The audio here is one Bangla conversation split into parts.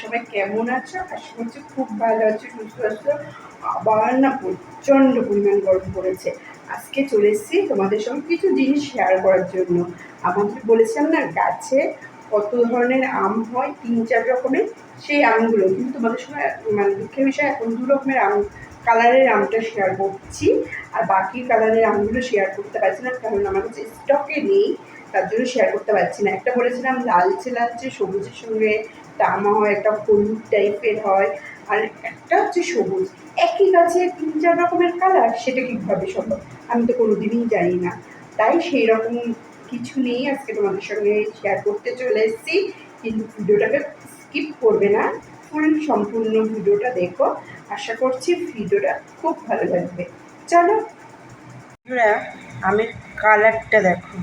সবাই কেমন আছো? আশা করছি খুব ভালো আছো, সুস্থ আছো। আবার না প্রচণ্ড পরিমাণ গরম পড়েছে। আজকে চলে এসেছি তোমাদের সঙ্গে কিছু জিনিস শেয়ার করার জন্য। আমাদের বলেছিলাম না গাছে কত ধরনের আম হয়, 3-4 রকমের। সেই আমগুলো কিন্তু তোমাদের সঙ্গে মানে দুঃখের বিষয় এখন 2 রকমের আম কালারের আমটা শেয়ার করছি, আর বাকি কালারের আমগুলো শেয়ার করতে পারছি না কারণ আমার কাছে স্টকে নেই, তার জন্য শেয়ার করতে পারছি না। একটা বলেছিলাম লালচে লালচে সবুজের সঙ্গে তামা হয়, একটা হলুদ টাইপের হয়, আর একটা হচ্ছে সবুজ। একই গাছে 3-4 রকমের কালার, সেটা কীভাবে সম্ভব? আমি তো কোনোদিনই জানি না। তাই সেই রকম কিছু নেই, আজকে তোমাদের সঙ্গে শেয়ার করতে চলে এসেছি। কিন্তু ভিডিওটাকে স্কিপ করবে না, ফুল সম্পূর্ণ ভিডিওটা দেখো। আশা করছি ভিডিওটা খুব ভালো লাগবে। চলো বন্ধুরা, আমের কালারটা দেখো,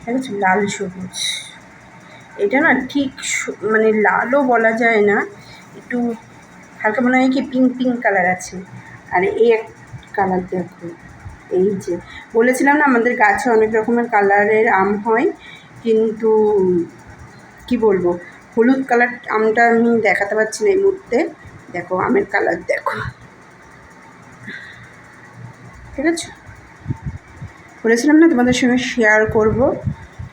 দেখো লাল সবুজ। এটা না ঠিক মানে লালও বলা যায় না, একটু হালকা মনে হয় কি পিঙ্ক পিঙ্ক কালার আছে। আর এই এক কালার দেখো, এই যে বলেছিলাম না আমাদের গাছে অনেক রকমের কালারের আম হয়, কিন্তু কি বলবো, হলুদ কালার আমটা আমি দেখাতে পারছি না এই মুহূর্তে। দেখো আমের কালার দেখো, ঠিক আছে? বলেছিলাম না তোমাদের সঙ্গে শেয়ার করব,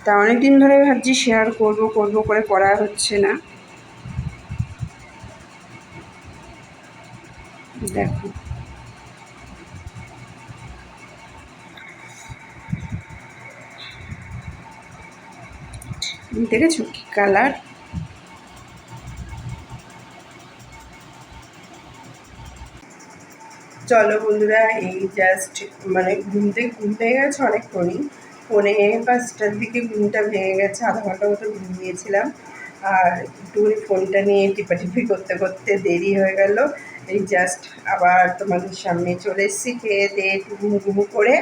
তা অনেক দিন ধরে ভাবছি শেয়ার করব করব করে করা হচ্ছে না। দেখো দেখেছো কি কালার? চলো বন্ধুরা, এই জাস্ট মানে ঘুমতে গেছে অনেকক্ষণই, 4:45টার দিকে ঘুমটা ভেঙে গেছে। আধা ঘন্টা মতো ঘুমিয়েছিলাম, আর একটুখানি ফোনটা নিয়ে টিপাটিপি করতে করতে দেরি হয়ে গেল। এই জাস্ট আবার তোমাদের সামনে চলে এসেছি খেয়ে দিয়ে একটু ঘুমু করে,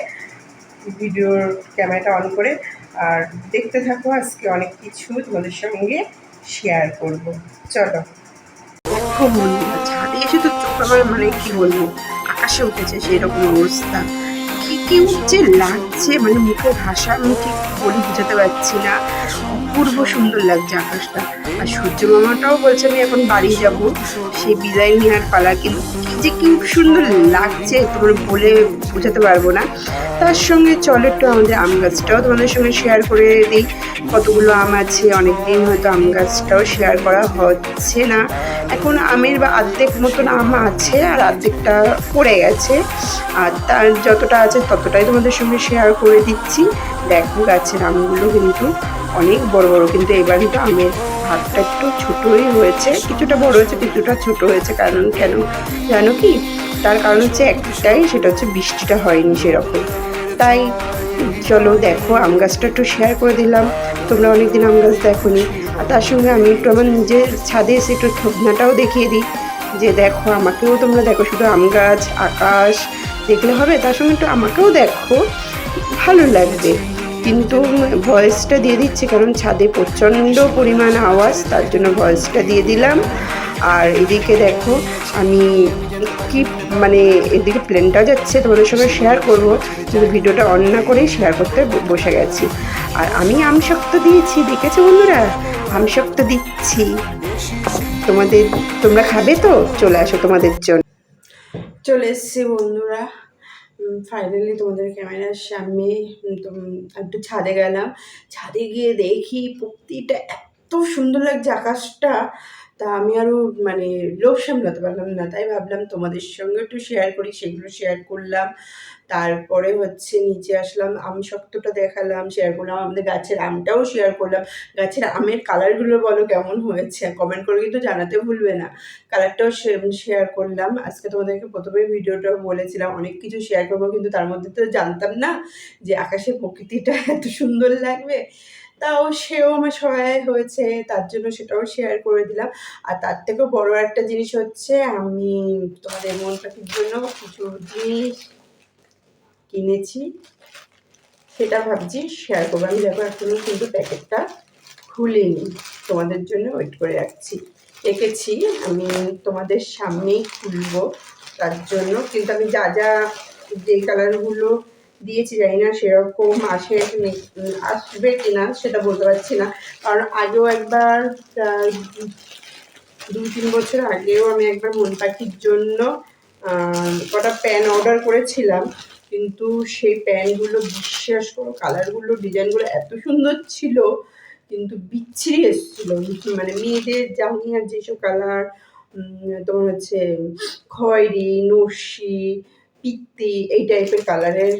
ভিডিওর ক্যামেরাটা অন করে। আর দেখতে থাকো, আজকে অনেক কিছু তোমাদের সঙ্গে শেয়ার করব। চলো। দেখো বন্ধুরা, ছাদে এসে তো চোখ আবার মানে কি বলবো, আকাশে উঠেছে সেই রকম অবস্থা। কি কি উঠছে লাগছে, মানে মুখে ভাষা আমি ঠিক বলে বোঝাতে পারছি না। অপূর্ব সুন্দর লাগছে আকাশটা। আর সূর্য মামাটাও বলছে আমি এখন বাড়ি যাব, সেই বিদায় নেওয়ার পালা। কিন্তু কি যে কি সুন্দর লাগছে তোমার বলে বোঝাতে পারবো না। তার সঙ্গে চলো একটু আমাদের আম গাছটাও তোমাদের সঙ্গে শেয়ার করে দিই। কতগুলো আম আছে, অনেকদিন হয়তো আম গাছটাও শেয়ার করা হচ্ছে না। এখন আমের বা অর্ধেক মতন আম আছে, আর অর্ধেকটা পড়ে গেছে। আর তার যতটা আছে ততটাই তোমাদের সঙ্গে শেয়ার করে দিচ্ছি। দেখো গাছের আমগুলো কিন্তু অনেক বড় বড়, কিন্তু এবার কিন্তু আমের ভাগটা একটু ছোটোই হয়েছে, কিছুটা বড় হয়েছে কিছুটা ছোট হয়েছে। কারণ কেন জানো কি? তার কারণ হচ্ছে একটাই, সেটা হচ্ছে বৃষ্টিটা হয়নি সেরকম। তাই চলো দেখো, আম গাছটা একটু শেয়ার করে দিলাম। তোমরা অনেকদিন আম গাছ দেখোনি। আর তার সঙ্গে আমি একটু আমার নিজের ছাদে এসে একটু থোবনাটাও দেখিয়ে দিই, যে দেখো আমাকেও তোমরা দেখো। শুধু আম গাছ আকাশ দেখলে হবে, তার সঙ্গে একটু আমাকেও দেখো, ভালো লাগবে। কিন্তু ভয়েসটা দিয়ে দিচ্ছি কারণ ছাদে প্রচণ্ড পরিমাণ আওয়াজ, তার জন্য ভয়েসটা দিয়ে দিলাম। আর এদিকে দেখো আমি কি মানে এদিকে প্লেনটা যাচ্ছে, তোমাদের সঙ্গে শেয়ার করব, কিন্তু ভিডিওটা অন না করেই শেয়ার করতে বসে গেছি। আর আমি আমশক্ত দিয়েছি, দেখেছো বন্ধুরা? আমশক্ত দিচ্ছি তোমাদের, তোমরা খাবে তো? চলে আসো, তোমাদের জন্য চলে এসছি বন্ধুরা। ফাইনালি তোমাদের ক্যামেরার সামনে। একটু ছাদে গেলাম, ছাদে গিয়ে দেখি প্রকৃতিটা এত সুন্দর লাগছে, আকাশটা। তা আমি আরও মানে লোভ সামলাতে পারলাম না, তাই ভাবলাম তোমাদের সঙ্গে একটু শেয়ার করি, সেগুলো শেয়ার করলাম। তারপরে হচ্ছে নিচে আসলাম, আম শক্তটা দেখালাম, শেয়ার করলাম, আমাদের গাছের আমটাও শেয়ার করলাম। গাছের আমের কালারগুলো বলো কেমন হয়েছে, কমেন্ট করে কিন্তু জানাতে ভুলবে না। কালারটাও শেয়ার করলাম। আজকে তোমাদেরকে প্রথমেই ভিডিওটাও বলেছিলাম অনেক কিছু শেয়ার করবো, কিন্তু তার মধ্যে তো জানতাম না যে আকাশের প্রকৃতিটা এত সুন্দর লাগবে। তাও সেও আমার সহায় হয়েছে, তার জন্য সেটাও শেয়ার করে দিলাম। আর তার থেকেও বড় একটা জিনিস হচ্ছে, আমি তোমাদের মন পাখির জন্য কিছু জিনিস কিনেছি, সেটা ভাবছি শেয়ার করবো। আমি দেখো এখনো কিন্তু প্যাকেটটা খুলিনি, তোমাদের জন্য ওয়েট করে রেখেছি। আমি তোমাদের সামনেই খুলবো, তার জন্য। কিন্তু আমি যা যা যেই কালারগুলো দিয়েছি জানি না সেরকম আসবে কিনা সেটা বলতে পারছি না, কারণ আগেও একবার 2-3 বছর আগেও আমি একবার মন পাখির জন্য কটা প্যান অর্ডার করেছিলাম, কিন্তু সেই প্যানগুলো বিশ্বাস করো কালারগুলো ডিজাইনগুলো এত সুন্দর ছিল, কিন্তু বিচ্ছিরি এসেছিলো। মানে মেয়েদের জাঙ্গিয়ার যেসব কালার তোমার হচ্ছে খয়েরি, নস্যি, পিত্তি এই টাইপের কালারের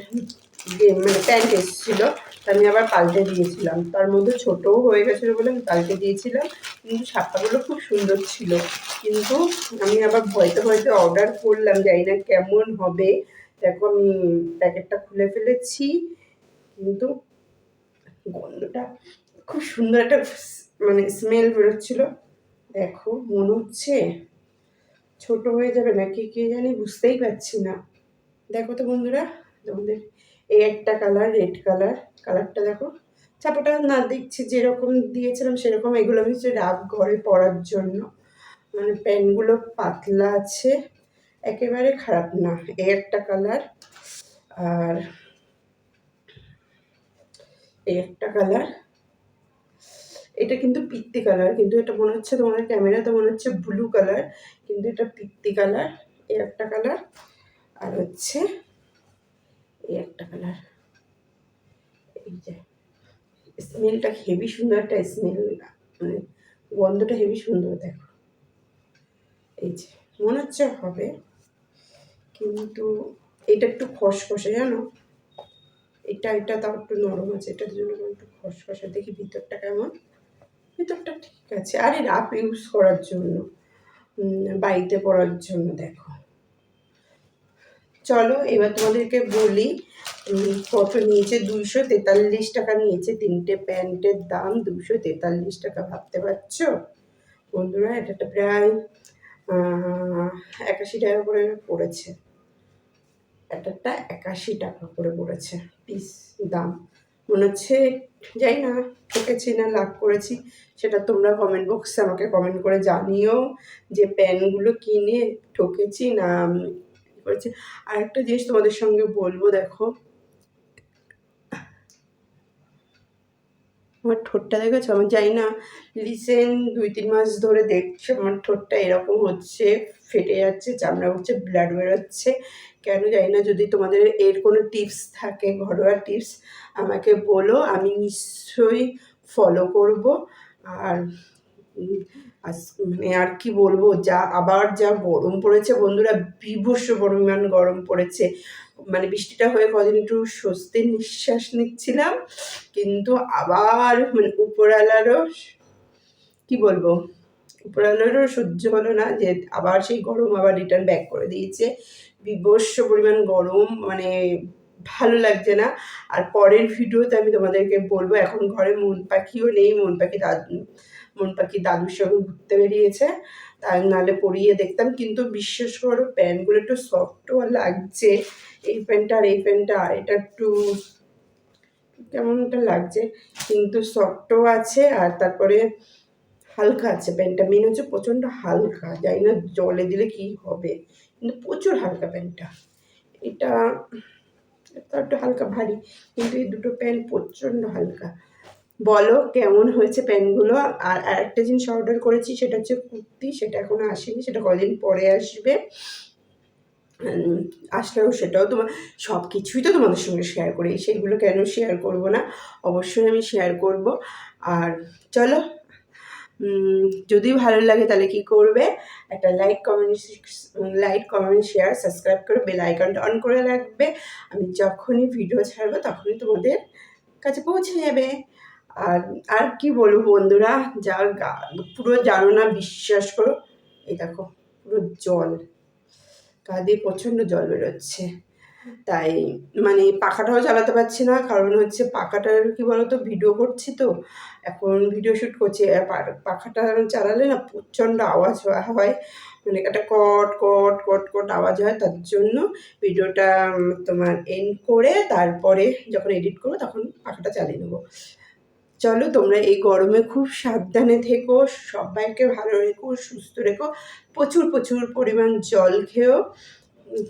মানে প্যান্ট এসেছিলো। আমি আবার পাল্টে দিয়েছিলাম, তার মধ্যে ছোটও হয়ে গেছিলো বলে আমি পাল্টে দিয়েছিলাম, কিন্তু ছাপাগুলো খুব সুন্দর ছিল। কিন্তু আমি আবার ভয়তে ভয়তে অর্ডার করলাম, জানি না কেমন হবে। দেখো আমি প্যাকেটটা খুলে ফেলেছি, কিন্তু গন্ধটা খুব সুন্দর একটা মানে স্মেল বেরোচ্ছিল। দেখো মনে হচ্ছে ছোট হয়ে যাবে নাকি কে জানি, বুঝতেই পারছি না। দেখো তো বন্ধুরা, তোমাদের এই একটা কালার রেড কালারটা দেখো। ছাপাটা না দেখছি যেরকম দিয়েছিলাম সেরকম। এগুলো আমি হচ্ছে রাত ঘরে পরার জন্য, মানে প্যান্টগুলো পাতলা আছে, একেবারে খারাপ না। এই একটা কালার, আর এই একটা কালার। এটা কিন্তু পিত্তি কালার, কিন্তু এটা মনে হচ্ছে তোমাদের ক্যামেরাতে মনে হচ্ছে ব্লু কালার, কিন্তু এটা পিত্তি কালার। এই একটা কালার, আর হচ্ছে এই একটা কালার। এই যে স্মেলটা হেভি সুন্দর একটা স্মেল, মানে গন্ধটা হেভি সুন্দর। দেখো এই যে মনে হচ্ছে হবে, কিন্তু এটা একটু খসখসে জানো, এটা তাও একটু নরম আছে, এটার জন্য একটু খসখসে। দেখি ভিতরটা কেমন। ভিতরটা ঠিক আছে, আরে রাফ ইউজ করার জন্য, বাড়িতে পরার জন্য। দেখো চলো এবার তোমাদেরকে বলি কত নিয়েছে। 243 টাকা নিয়েছে। 3টে প্যান্টের দাম 243 টাকা, ভাবতে পারছো বন্ধুরা? এটা প্রায় 81 টাকা করে পড়েছে। একটা 81 টাকা করে পড়েছে পিস দাম। মনে হচ্ছে যাই না ঠকেছি না লাভ করেছি, সেটা তোমরা কমেন্ট বক্সে আমাকে কমেন্ট করে জানিও যে প্যান্টগুলো কিনে ঠকেছি না করেছি। আর একটা জিনিস তোমাদের সঙ্গে বলবো, দেখো আমার ঠোঁটটা দেখেছো? আমি জানি না রিসেন্ট 2-3 মাস ধরে দেখছো আমার ঠোঁটটা এরকম হচ্ছে, ফেটে যাচ্ছে, চামড়া হচ্ছে, ব্লাড বেরোচ্ছে, কেন জানি না। যদি তোমাদের এর কোনো টিপস থাকে, ঘরোয়া টিপস, আমাকে বলো, আমি নিশ্চয়ই ফলো করব। আর মানে আর কি বলবো, আবার যা গরম পড়েছে বন্ধুরা, বীভৎস পরিমাণ গরম পড়েছে। মানে বৃষ্টিটা হয়ে কদিন একটু স্বস্তির নিঃশ্বাস নিচ্ছিলাম, কিন্তু আবার মানে উপরওয়ালারও কি বলবো, উপরওয়ালারও সহ্য হলো না, যে আবার সেই গরম আবার রিটার্ন ব্যাক করে দিয়েছে। বীভৎস পরিমাণ গরম, মানে ভালো লাগছে না। আর পরের ভিডিওতে আমি তোমাদেরকে বলবো, এখন ঘরে মন পাখিও নেই, মন পাখি দাদুর সঙ্গে ঘুরতে বেরিয়েছে, তার নাহলে পরিয়ে দেখতাম। কিন্তু বিশ্বাস করো প্যান্টগুলো একটু সফটও লাগছে, এই প্যান্টটা আর এই প্যান্টটা, এটা একটু কেমনটা লাগছে, কিন্তু সফটও আছে, আর তারপরে হালকা আছে প্যান্টটা। মেন হচ্ছে প্রচণ্ড হালকা, জানি না জলে দিলে কি হবে, কিন্তু প্রচুর হালকা প্যান্টটা। এটা একটু হালকা ভারী, কিন্তু এই দুটো প্যান্ট প্রচণ্ড হালকা। বলো কেমন হয়েছে প্যান্টগুলো? আর আরেকটা জিনিস অর্ডার করেছি, সেটা হচ্ছে কুর্তি, সেটা এখনো আসেনি, সেটা কদিন পরে আসবে। আসলেও সেটাও সব কিছুই তো তোমাদের সঙ্গে শেয়ার করি, সেগুলো কেন শেয়ার করব না, অবশ্যই আমি শেয়ার করব। আর চলো, যদি ভালো লাগে তাহলে কি করবে, একটা লাইক কমেন্ট শেয়ার সাবস্ক্রাইব করে বেল আইকনটা অন করে রাখবে। আমি যখনই ভিডিও ছাড়বো তখনই তোমাদের কাছে পৌঁছে যাবে। আর আর কি বলবো বন্ধুরা, যা পুরো জানো না, বিশ্বাস করো, এই দেখো পুরো জল, গা দিয়ে প্রচণ্ড জল বেরোচ্ছে। তাই মানে পাখাটাও চালাতে পারছি না, কারণ হচ্ছে পাখাটার কি বলতো, ভিডিও করছি তো, এখন ভিডিও শ্যুট করছি, পাখাটা চালালে না প্রচণ্ড আওয়াজ হয়, মানে একটা কট কট কট কট আওয়াজ হয়। তার জন্য ভিডিওটা তোমার এন্ড করে তারপরে যখন এডিট করবো তখন পাখাটা চালিয়ে নেবো। চলো, তোমরা এই গরমে খুব সাবধানে থেকো, সবাইকে ভালো রেখো, সুস্থ রেখো, প্রচুর প্রচুর পরিমাণ জল খেও।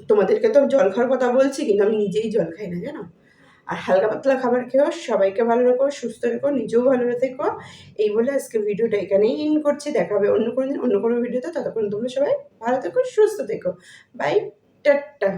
তোমাদেরকে তো জল খাওয়ার কথা বলছি, কিন্তু আমি নিজেই জল খাই না জানো। আর হালকা পাতলা খাবার খেয়েও সবাইকে ভালো রেখো, সুস্থ রেখো, নিজেও ভালো থেকো। এই বলে আজকে ভিডিওটা এখানেই এন্ড করছি। দেখা হবে অন্য কোনো দিন অন্য কোনো ভিডিওতে। ততক্ষণ তোমরা সবাই ভালো থেকো, সুস্থ থেকো। Bye, tata.